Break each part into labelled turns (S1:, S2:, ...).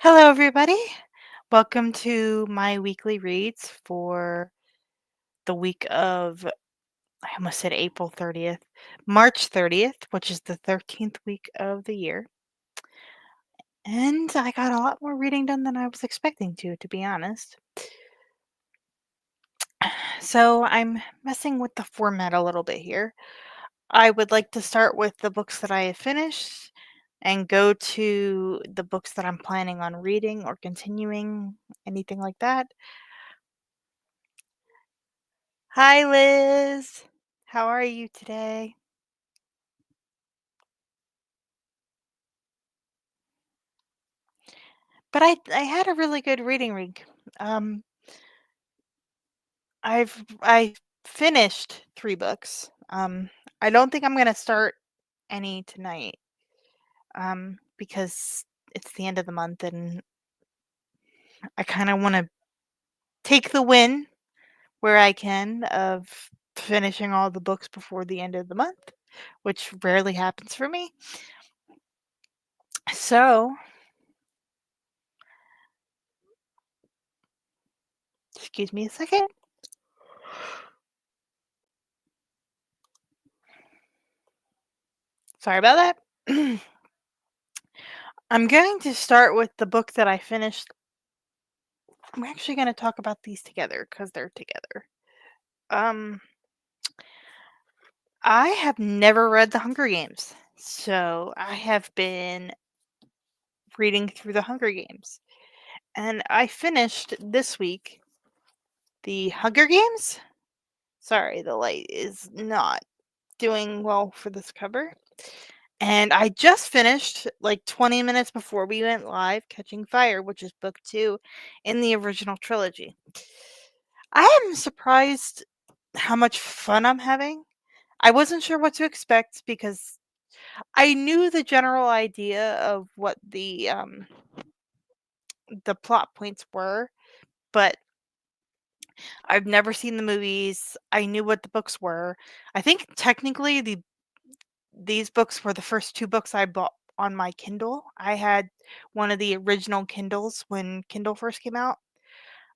S1: Hello, everybody. Welcome to my weekly reads for the week of, I almost said April 30th, March 30th, which is the 13th week of the year. And I got a lot more reading done than I was expecting to be honest. So I'm messing with the format a little bit here. I would like to start with the books that I have finished and go to the books that I'm planning on reading or continuing, anything like that. Hi, Liz. How are you today? But I had a really good reading week. Um, I finished 3 books. I don't think I'm gonna start any tonight, because it's the end of the month and I kinda wanna take the win where I can of finishing all the books before the end of the month, which rarely happens for me. So, excuse me a second. Sorry about that. I'm going to start with the book that I finished. I'm actually gonna talk about these together because 'cause they're together. Um, I have never read The Hunger Games, so I have been reading through The Hunger Games, and I finished this week The Hunger Games? Sorry, the light is not doing well for this cover. And I just finished, like, 20 minutes before we went live, Catching Fire, which is book 2 in the original trilogy. I am surprised how much fun I'm having. I wasn't sure what to expect because I knew the general idea of what the plot points were, but I've never seen the movies. I knew what the books were. I think technically these books were the first 2 books I bought on my Kindle. I had one of the original Kindles when Kindle first came out.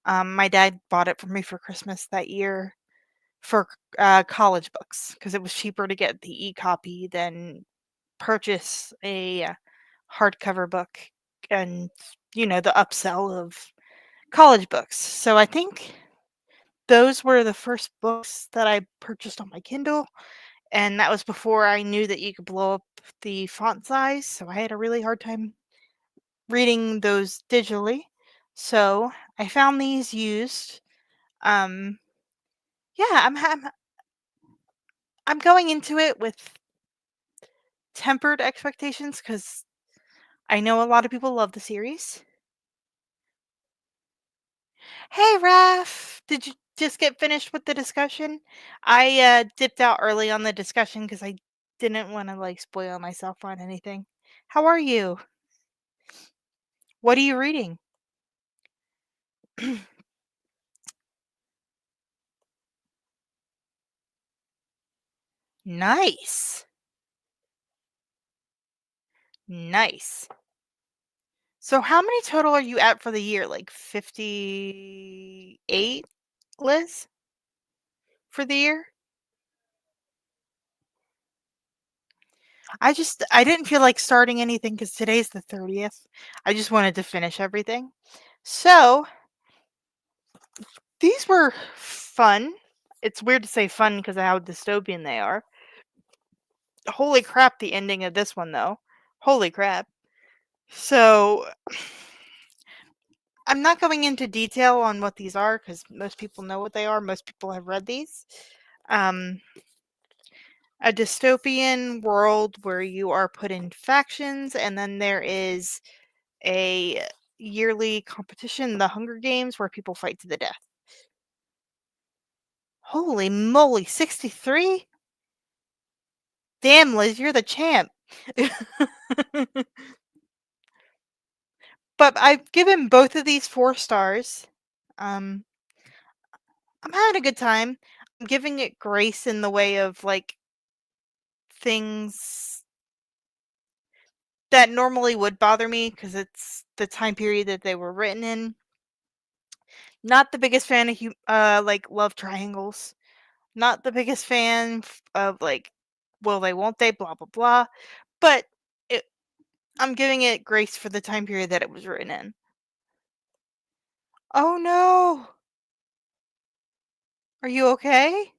S1: My dad bought it for me for Christmas that year for, college books because it was cheaper to get the e-copy than purchase a hardcover book and, the upsell of college books. So I think those were the first books that I purchased on my Kindle, and that was before I knew that you could blow up the font size, so I had a really hard time reading those digitally. So I found these used. Um, yeah, I'm going into it with tempered expectations because I know a lot of people love the series. Hey, Raf! Did you just get finished with the discussion? I dipped out early on the discussion because I didn't want to like spoil myself on anything. How are you? What are you reading? Nice. Nice. So how many total are you at for the year? Like 58, Liz, for the year? I didn't feel like starting anything because today's the 30th. I just wanted to finish everything. So these were fun. It's weird to say fun because of how dystopian they are. Holy crap, the ending of this one though. Holy crap. So I'm not going into detail on what these are because most people know what they are. Most people have read these. Um, a dystopian world where you are put in factions, and then there is a yearly competition, the Hunger Games, where people fight to the death. Holy moly, 63? Damn, Liz, you're the champ. But I've given both of these 4 stars. Um, I'm having a good time. I'm giving it grace in the way of, like, things that normally would bother me because it's the time period that they were written in. Not the biggest fan of like love triangles. Not the biggest fan of like will they, won't they, blah blah blah. But it, I'm giving it grace for the time period that it was written in. Oh no, are you okay?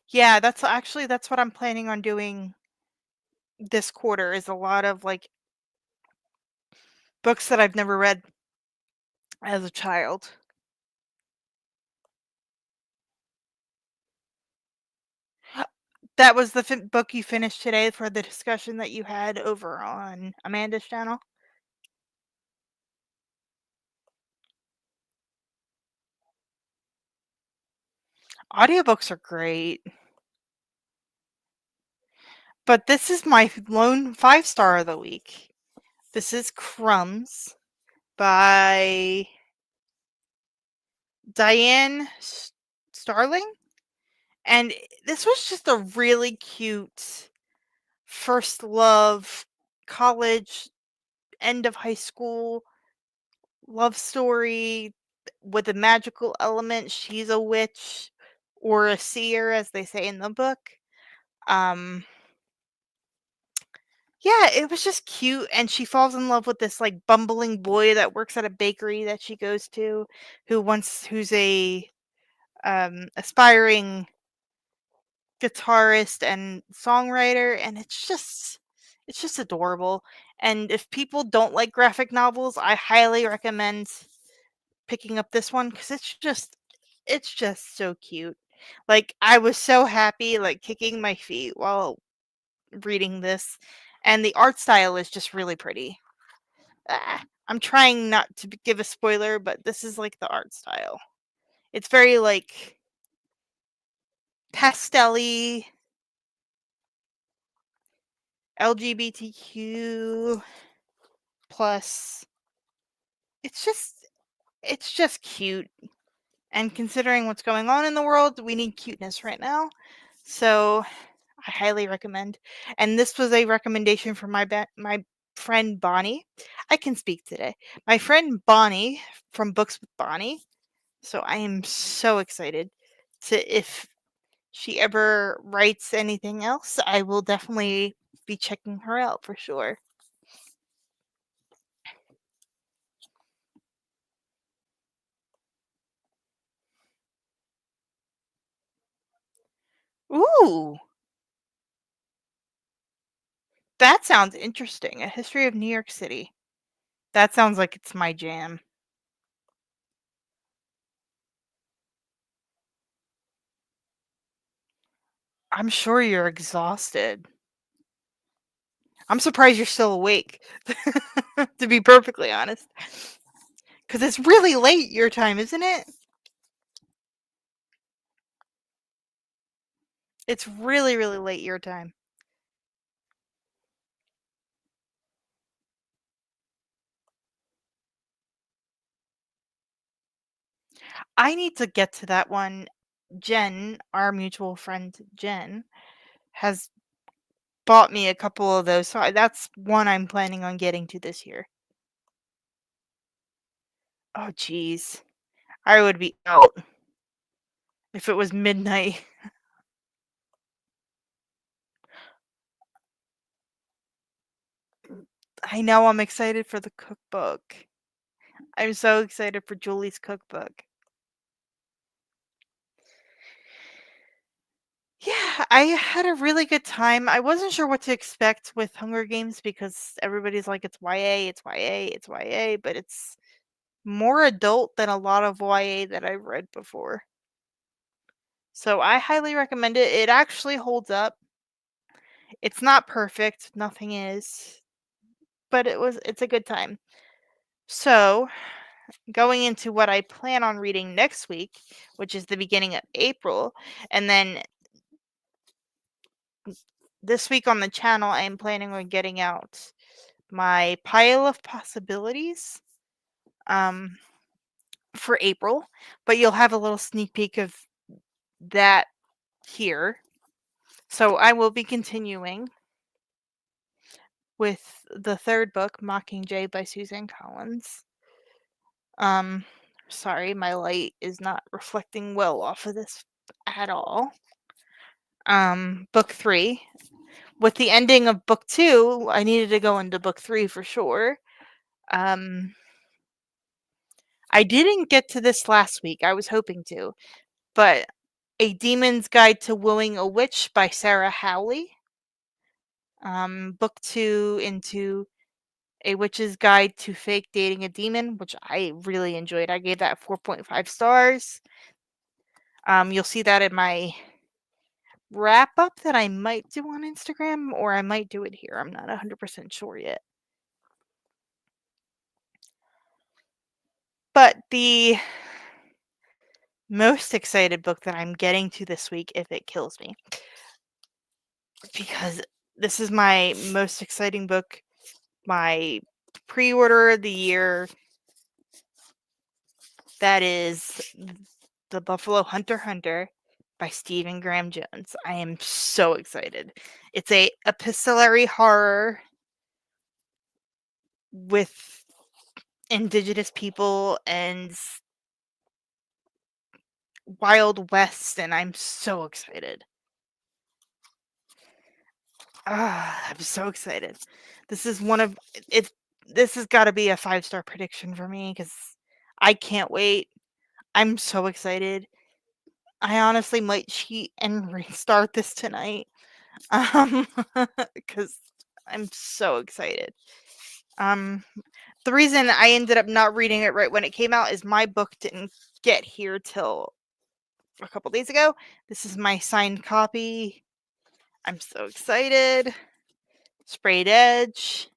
S1: Yeah, that's what I'm planning on doing this quarter. Is a lot of like books that I've never read as a child. That was the book you finished today for the discussion that you had over on Amanda's channel? Audiobooks are great. But this is my lone 5-star of the week. This is Crumbs by Diane Starling. And this was just a really cute first love, college, end of high school love story with a magical element. She's a witch or a seer, as they say in the book. Um, yeah, it was just cute, and she falls in love with this like bumbling boy that works at a bakery that she goes to, who's a aspiring guitarist and songwriter, and it's just adorable. And if people don't like graphic novels, I highly recommend picking up this one because it's just so cute. Like I was so happy, like kicking my feet while reading this, and the art style is just really pretty. I'm trying not to give a spoiler, but this is like the art style. It's very like pastel-y, LGBTQ plus. It's just it's just cute. And considering what's going on in the world, we need cuteness right now. So I highly recommend. And this was a recommendation from my friend Bonnie. I can speak today. My friend Bonnie from Books with Bonnie. So I am so excited to if she ever writes anything else, I will definitely be checking her out for sure. Ooh, that sounds interesting. A History of New York City. That sounds like it's my jam. I'm sure you're exhausted. I'm surprised you're still awake, to be perfectly honest. Because it's really late your time, isn't it? It's really, really late your time. I need to get to that one. Jen, our mutual friend Jen, has bought me a couple of those, so that's one I'm planning on getting to this year. Oh, jeez. I would be out if it was midnight. I know I'm excited for the cookbook. I'm so excited for Julie's cookbook. Yeah, I had a really good time. I wasn't sure what to expect with Hunger Games because everybody's like, it's YA, it's YA, it's YA, but it's more adult than a lot of YA that I've read before. So I highly recommend it. It actually holds up. It's not perfect, nothing is, but it's a good time. So, going into what I plan on reading next week, which is the beginning of April, and then this week on the channel, I'm planning on getting out my pile of possibilities um, for April, but you'll have a little sneak peek of that here. So I will be continuing with the third book, Mockingjay by Suzanne Collins. Um, sorry, my light is not reflecting well off of this at all. Book three. With the ending of book two, I needed to go into book three for sure. Um, I didn't get to this last week. I was hoping to, but A Demon's Guide to Wooing a Witch by Sarah Howley. Book two into A Witch's Guide to Fake Dating a Demon, which I really enjoyed. I gave that 4.5 stars. You'll see that in my wrap up that I might do on Instagram, or I might do it here. I'm not 100% sure yet. But the most excited book that I'm getting to this week, if it kills me, because this is my most exciting book, my pre-order of the year, that is The Buffalo Hunter Hunter by Stephen Graham Jones. I am so excited. It's a epistolary horror with indigenous people and Wild West, and I'm so excited. I'm so excited. This is one of it. This has got to be a 5-star prediction for me because I can't wait. I'm so excited. I honestly might cheat and restart this tonight. Because I'm so excited. The reason I ended up not reading it right when it came out is my book didn't get here till a couple days ago. This is my signed copy. I'm so excited. Sprayed edge.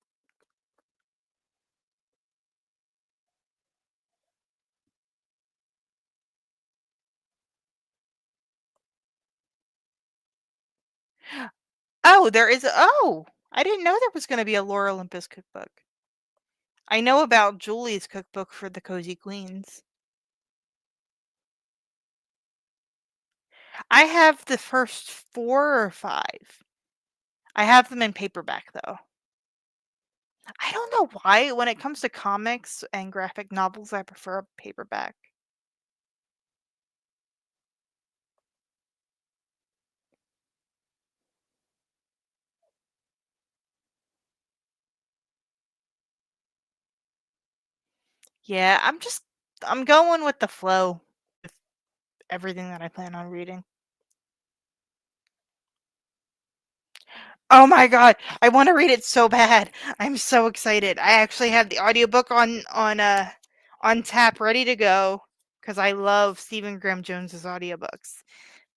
S1: Oh, there is. Oh, I didn't know there was going to be a Laura Olympus cookbook. I know about Julie's cookbook for the Cozy Queens. I have the first 4 or 5. I have them in paperback though. I don't know why. When it comes to comics and graphic novels, I prefer a paperback. Yeah, I'm going with the flow with everything that I plan on reading. Oh my god, I want to read it so bad. I'm so excited. I actually have the audiobook on tap ready to go cuz I love Stephen Graham Jones's audiobooks.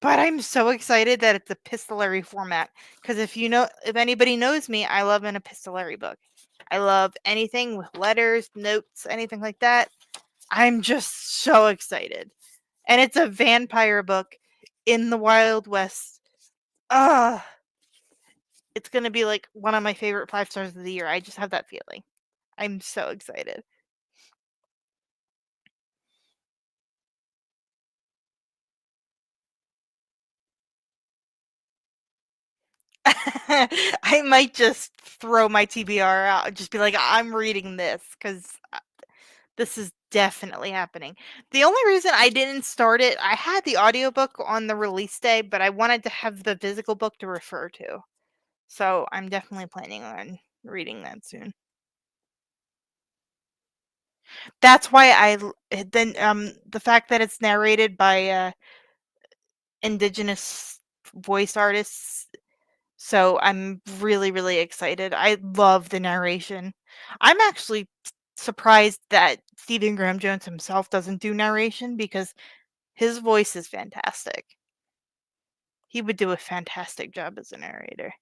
S1: But I'm so excited that it's epistolary format cuz if anybody knows me, I love an epistolary book. I love anything with letters, notes, anything like that. I'm just so excited. And it's a vampire book in the Wild West. Ah, it's going to be like one of my favorite 5 stars of the year. I just have that feeling. I'm so excited. I might just throw my TBR out and just be like, I'm reading this because this is definitely happening. The only reason I didn't start it, I had the audiobook on the release day, but I wanted to have the physical book to refer to. So I'm definitely planning on reading that soon. That's why then the fact that it's narrated by indigenous voice artists, so I'm really really excited. I love the narration. I'm actually surprised that Stephen Graham Jones himself doesn't do narration because his voice is fantastic. He would do a fantastic job as a narrator.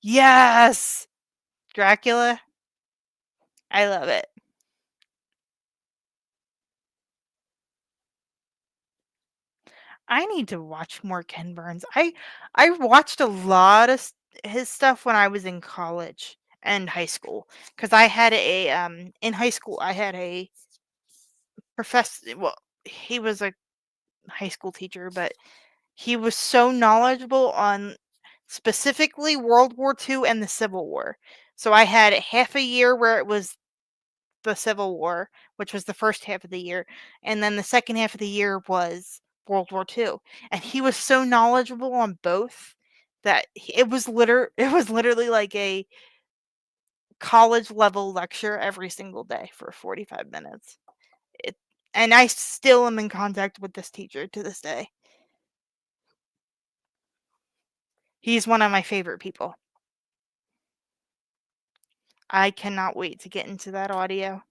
S1: Yes! Dracula. I love it. I need to watch more Ken Burns. I watched a lot of his stuff when I was in college and high school because I had a in high school I had a professor. Well, he was a high school teacher, but He was so knowledgeable on specifically World War II and the Civil War. So I had half a year where it was the Civil War, which was the first half of the year, and then the second half of the year was World War II. And he was so knowledgeable on both that it was literally like a college level lecture every single day for 45 minutes. It, and I still am in contact with this teacher to this day. He's one of my favorite people. I cannot wait to get into that audio.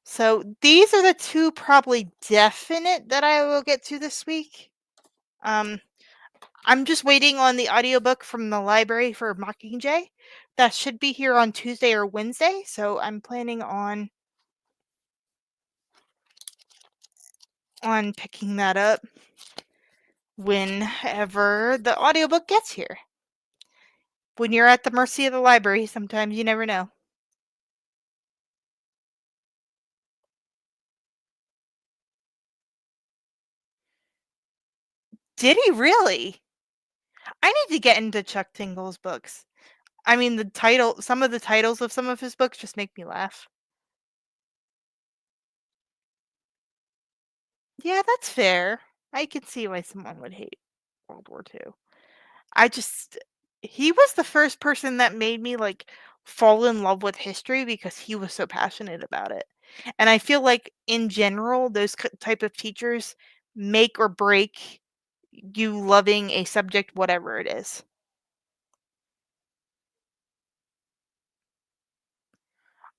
S1: So these are the two probably definite that I will get to this week. Um, I'm just waiting on the audiobook from the library for Mockingjay. That should be here on Tuesday or Wednesday, so I'm planning on picking that up whenever the audiobook gets here. When you're at the mercy of the library, sometimes you never know. Did he really? I need to get into Chuck Tingle's books. I mean, some of the titles of some of his books just make me laugh. Yeah, that's fair. I can see why someone would hate World War II. I just he was the first person that made me like fall in love with history because he was so passionate about it. And I feel like in general those type of teachers make or break you loving a subject whatever it is.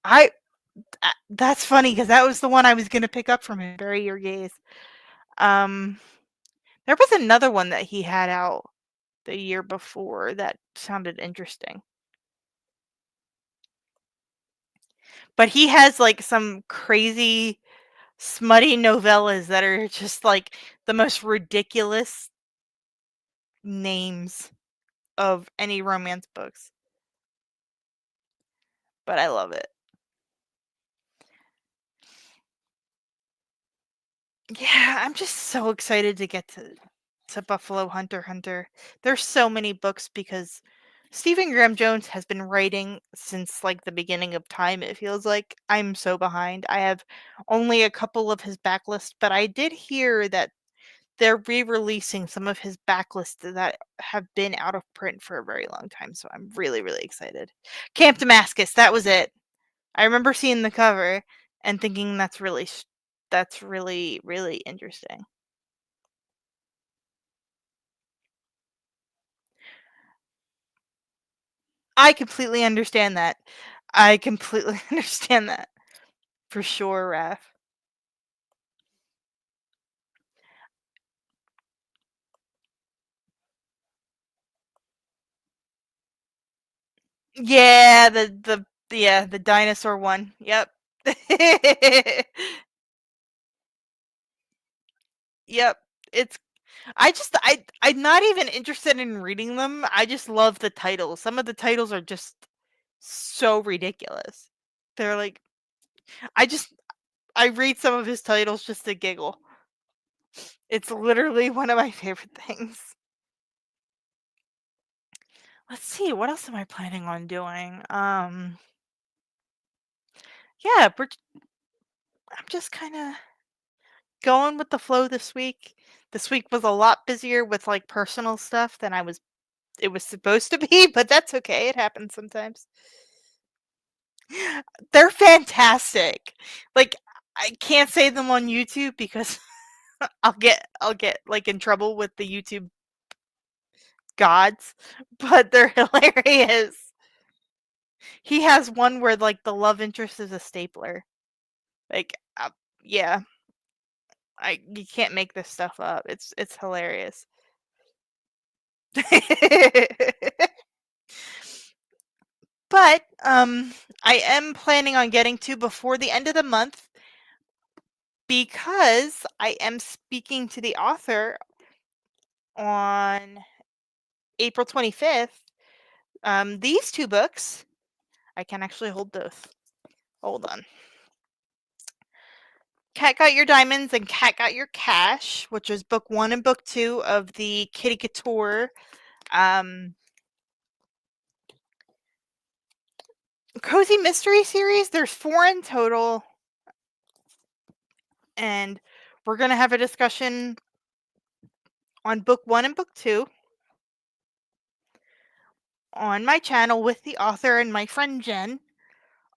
S1: I that's funny because that was the one I was going to pick up from him. Bury Your Gaze. Um there was another one that he had out the year before that sounded interesting. But he has like some crazy smutty novellas that are just like the most ridiculous names of any romance books. But I love it. Yeah, I'm just so excited to get to Buffalo Hunter Hunter. There's so many books because Stephen Graham Jones has been writing since like the beginning of time, it feels like. I'm so behind. I have only a couple of his backlist, but I did hear that they're re-releasing some of his backlists that have been out of print for a very long time, so I'm really, really excited. Camp Damascus, that was it. I remember seeing the cover and thinking that's really, really interesting. I completely understand that. I completely understand that. For sure, Raph. Yeah, the dinosaur one. Yep. Yep. It's I'm not even interested in reading them. I just love the titles. Some of the titles are just so ridiculous. They're like I just I read some of his titles just to giggle. It's literally one of my favorite things. Let's see, what else am I planning on doing? Yeah, I'm just kind of going with the flow this week. This week was a lot busier with like personal stuff than it was supposed to be, but that's okay. It happens sometimes. They're fantastic. Like I can't say them on YouTube because I'll get like in trouble with the YouTube gods, but they're hilarious. He has one where like the love interest is a stapler. Like yeah, I you can't make this stuff up. It's hilarious. But I am planning on getting to before the end of the month because I am speaking to the author on April 25th. These two books, I can actually hold both. Hold on. Cat Got Your Diamonds and Cat Got Your Cash, which is book 1 and book 2 of the Kitty Couture um, cozy mystery series. There's 4 in total, and we're gonna have a discussion on book 1 and book 2 on my channel with the author and my friend Jen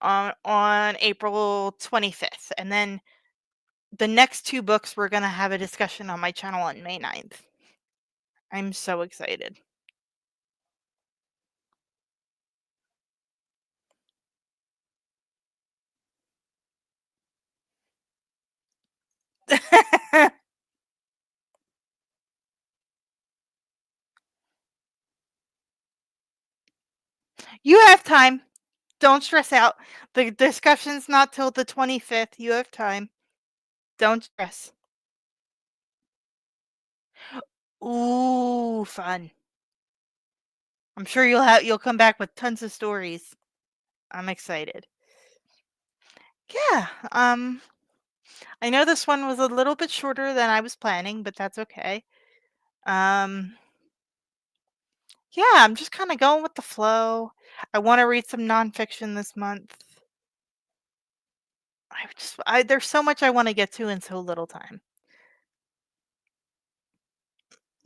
S1: on April 25th. And then the next 2 books we're gonna have a discussion on my channel on May 9th. I'm so excited. You have time. Don't stress out. The discussion's not till the 25th. You have time. Don't stress. Ooh, fun. I'm sure you'll come back with tons of stories. I'm excited. Yeah, I know this one was a little bit shorter than I was planning, but that's okay. Um, yeah, I'm just kind of going with the flow. I want to read some nonfiction this month. There's so much I want to get to in so little time.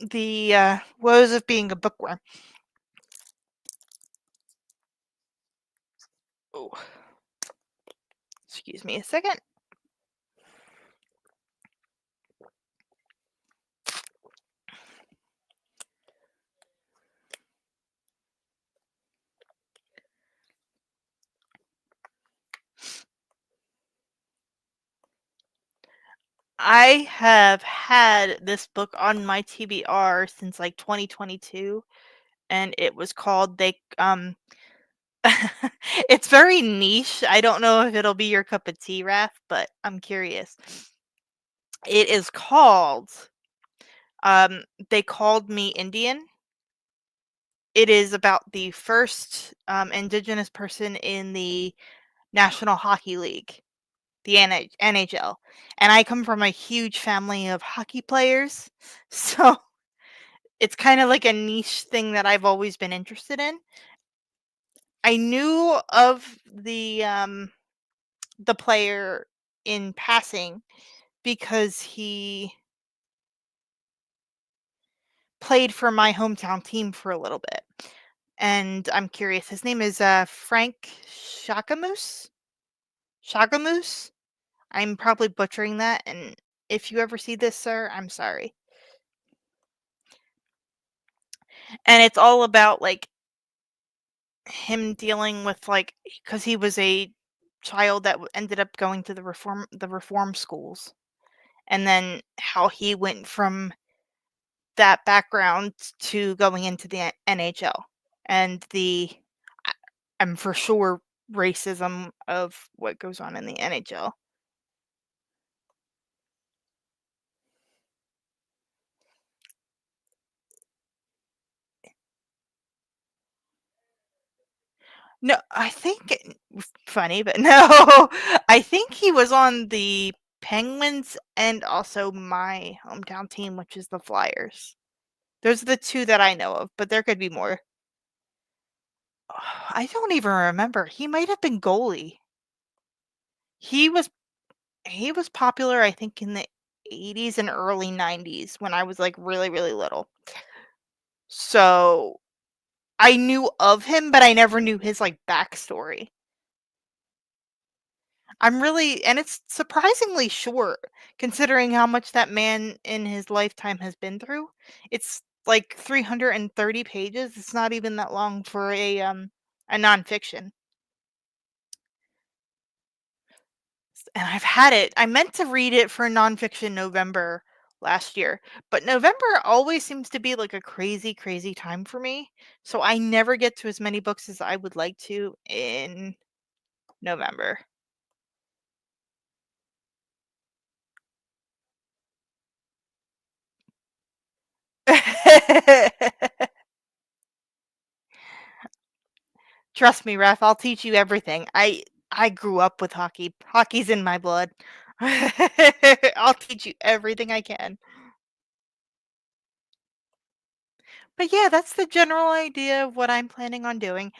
S1: The woes of being a bookworm. Oh, excuse me a second. I have had this book on my TBR since like 2022, and it was called it's very niche. I don't know if it'll be your cup of tea, Raph, but I'm curious. It is called They Called Me Indian. It is about the first indigenous person in the National Hockey League, the NHL. And I come from a huge family of hockey players, so it's kind of like a niche thing that I've always been interested in. I knew of the player in passing because he played for my hometown team for a little bit. And I'm curious. His name is Frank Shakamoose. Shakamoose. I'm probably butchering that, and if you ever see this, sir, I'm sorry. And it's all about like him dealing with like because he was a child that ended up going to the reform schools, and then how he went from that background to going into the NHL, and I- I'm for sure racism of what goes on in the NHL. No, I think funny, but no, I think he was on the Penguins and also my hometown team, which is the Flyers. Those are the 2 that I know of, but there could be more. I don't even remember. He might have been goalie. He was he was popular, I think, in the 80s and early 90s when I was, like, really, really little. So, I knew of him, but I never knew his, like, backstory. And it's surprisingly short considering how much that man in his lifetime has been through. It's like 330 pages. It's not even that long for a nonfiction. And I've had it. I meant to read it for nonfiction November last year, but November always seems to be like a crazy, crazy time for me. So I never get to as many books as I would like to in November. Trust me, Ref, I'll teach you everything. I grew up with hockey. Hockey's in my blood. I'll teach you everything I can. But yeah, that's the general idea of what I'm planning on doing.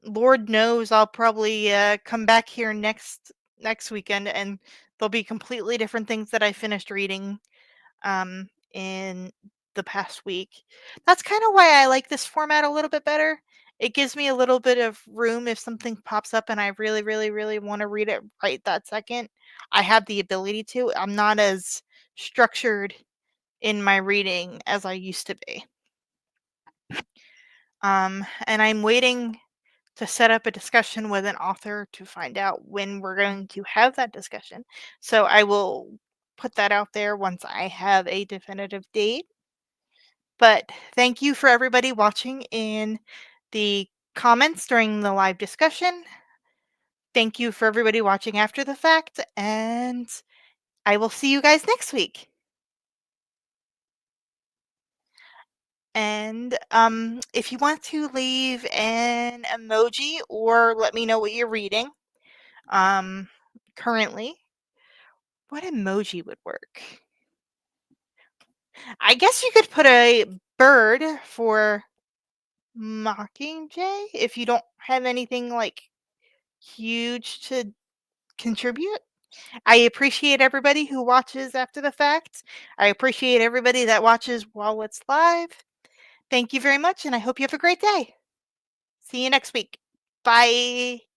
S1: Lord knows I'll probably come back here next weekend and there'll be completely different things that I finished reading in the past week. That's kind of why I like this format a little bit better. It gives me a little bit of room if something pops up and I really, really, really want to read it right that second. I have the ability to. I'm not as structured in my reading as I used to be. And I'm waiting to set up a discussion with an author to find out when we're going to have that discussion. So I will put that out there once I have a definitive date. But thank you for everybody watching in the comments during the live discussion. Thank you for everybody watching after the fact, and I will see you guys next week. And if you want to leave an emoji or let me know what you're reading, um, currently, what emoji would work? I guess you could put a bird for Mockingjay if you don't have anything like huge to contribute. I appreciate everybody who watches after the fact. I appreciate everybody that watches while it's live. Thank you very much, and I hope you have a great day. See you next week. Bye.